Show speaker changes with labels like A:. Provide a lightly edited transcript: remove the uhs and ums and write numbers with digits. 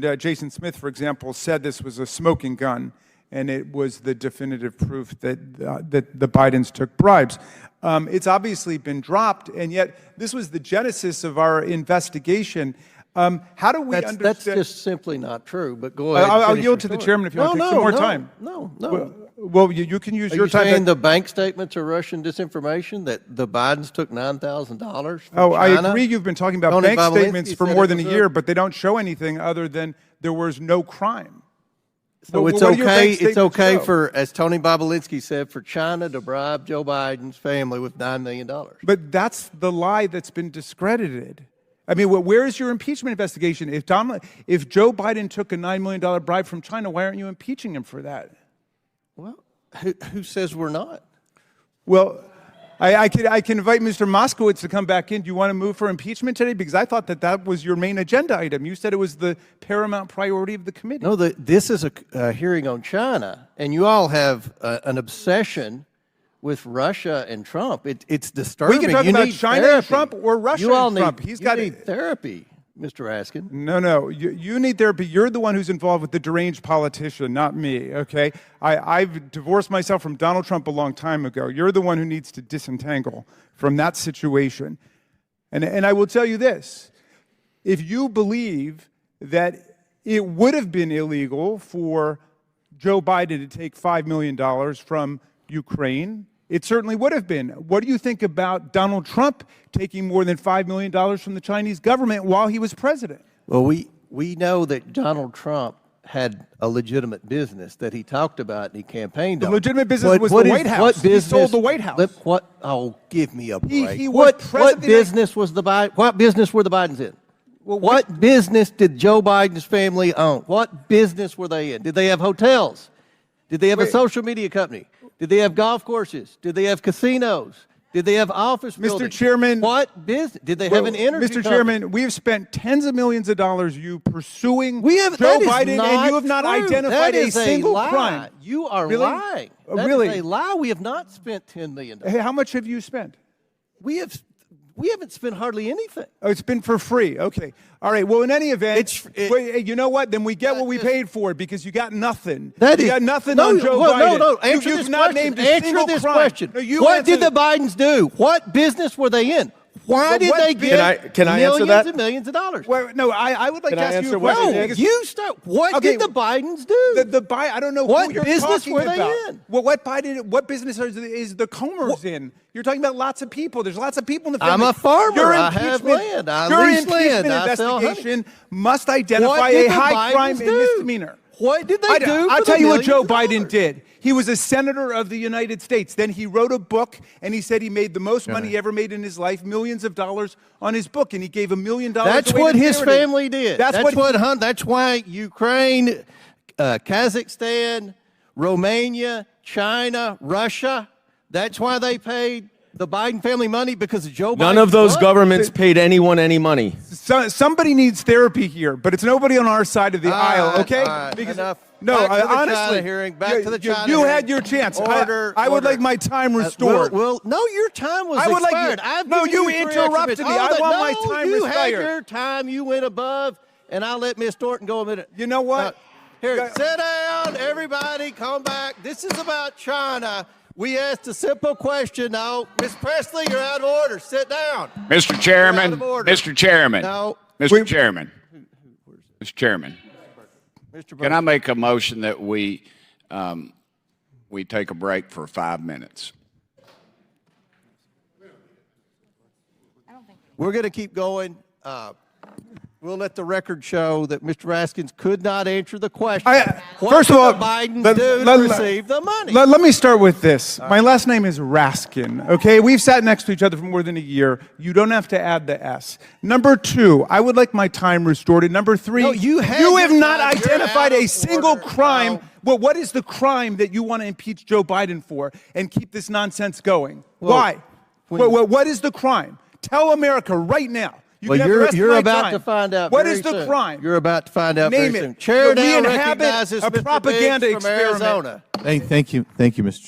A: Congressman Jason Smith, for example, said this was a smoking gun, and it was the definitive proof that that the Bidens took bribes. It's obviously been dropped, and yet this was the genesis of our investigation. How do we understand?
B: That's just simply not true, but go ahead.
A: I'll yield to the chairman if you want to take some more time.
B: No.
A: Well, you can use your time.
B: Are you saying the bank statements are Russian disinformation, that the Bidens took $9,000 from China?
A: I agree you've been talking about bank statements for more than a year, but they don't show anything other than there was no crime.
B: So it's okay for, as Tony Bobolinsky said, for China to bribe Joe Biden's family with $9 million.
A: But that's the lie that's been discredited. I mean, where is your impeachment investigation? If Joe Biden took a $9 million bribe from China, why aren't you impeaching him for that?
B: Well, who says we're not?
A: Well, I can invite Mr. Moskowitz to come back in. Do you want to move for impeachment today? Because I thought that was your main agenda item. You said it was the paramount priority of the committee.
B: No, this is a hearing on China, and you all have an obsession with Russia and Trump. It's disturbing.
A: We can talk about China and Trump or Russia and Trump.
B: You need therapy, Mr. Raskin.
A: No. You need therapy. You're the one who's involved with the deranged politician, not me, okay? I've divorced myself from Donald Trump a long time ago. You're the one who needs to disentangle from that situation. And I will tell you this. If you believe that it would have been illegal for Joe Biden to take $5 million from Ukraine, it certainly would have been. What do you think about Donald Trump taking more than $5 million from the Chinese government while he was president?
B: Well, we know that Donald Trump had a legitimate business that he talked about and he campaigned on.
A: The legitimate business was the White House.
B: What business?
A: He sold the White House.
B: Oh, give me a break.
A: What
B: business were the Bidens in? Well, what business did Joe Biden's family own? What business were they in? Did they have hotels? Did they have a social media company? Did they have golf courses? Did they have casinos? Did they have office buildings?
A: Mr. Chairman.
B: What business? Did they have an energy
A: Mr.
B: company?
A: Chairman, we have spent tens of millions of dollars pursuing Joe Biden, and you have not identified a single crime.
B: You are
A: really?
B: lying. That is a lie. We have not spent $10 million.
A: Hey, how much have you spent?
B: We haven't spent hardly anything.
A: Oh, it's been for free. Okay. All right. Well, in any event, you know what? Then we get what we paid for it because you got nothing. You got nothing on Joe Biden.
B: No. Answer this question. Answer this question. What did the Bidens do? What business were they in? Why did they get millions and millions of dollars?
A: Well, no, I would like to ask you a question.
B: No, you start. What did the Bidens do?
A: I don't know
B: what
A: who you're
B: business
A: talking
B: were they
A: about.
B: in.
A: Well, what business is the Comers in? You're talking about lots of people. There's lots of people in the family.
B: I'm a farmer. I have land. I lease land. I sell honey.
A: Investigation must identify a high crime and misdemeanor.
B: What did they do?
A: I'll tell you what Joe Biden did. He was a senator of the United States. Then he wrote a book, and he said he made the most money he ever made in his life, millions of dollars on his book, and he gave $1 million away
B: That's what his family did. That's why Ukraine, Kazakhstan, Romania, China, Russia, that's why they paid the Biden family money, because of Joe Biden.
C: None of those governments paid anyone any money.
A: Somebody needs therapy here, but it's nobody on our side of the aisle, okay?
B: Honestly, back to the China
A: you had your chance. I would like my time restored.
B: No, your time was expired.
A: You interrupted me. I want my time restored.
B: You had your time. You went above, and I'll let Ms. Thornton go a minute.
A: You know what?
B: Here, sit down, everybody. Come back. This is about China. We asked a simple question. Now, Ms. Presley, you're out of order. Sit down.
D: Mr. Chairman. Mr. Chairman.
B: No.
D: Mr. Chairman. Mr. Chairman. Can I make a motion that we take a break for 5 minutes?
B: We're going to keep going. We'll let the record show that Mr. Raskins could not answer the question.
A: First of all,
B: Biden do to receive the money?
A: Let me start with this. My last name is Raskin, okay? We've sat next to each other for more than a year. You don't have to add the S. Number two, I would like my time restored. And number three, you have not identified a single crime. No. Well, what is the crime that you want to impeach Joe Biden for and keep this nonsense going? Why? What is the crime? Tell America right now.
B: You're about to find out.
A: What is the crime?
B: You're about to find out.
A: Name
B: very
A: it.
B: soon. Chair
A: we
B: now
A: inhabit
B: recognizes
A: a
B: Mr.
A: propaganda
B: Biggs from
A: experiment.
B: Arizona.
E: Thank you, Mr. Chair.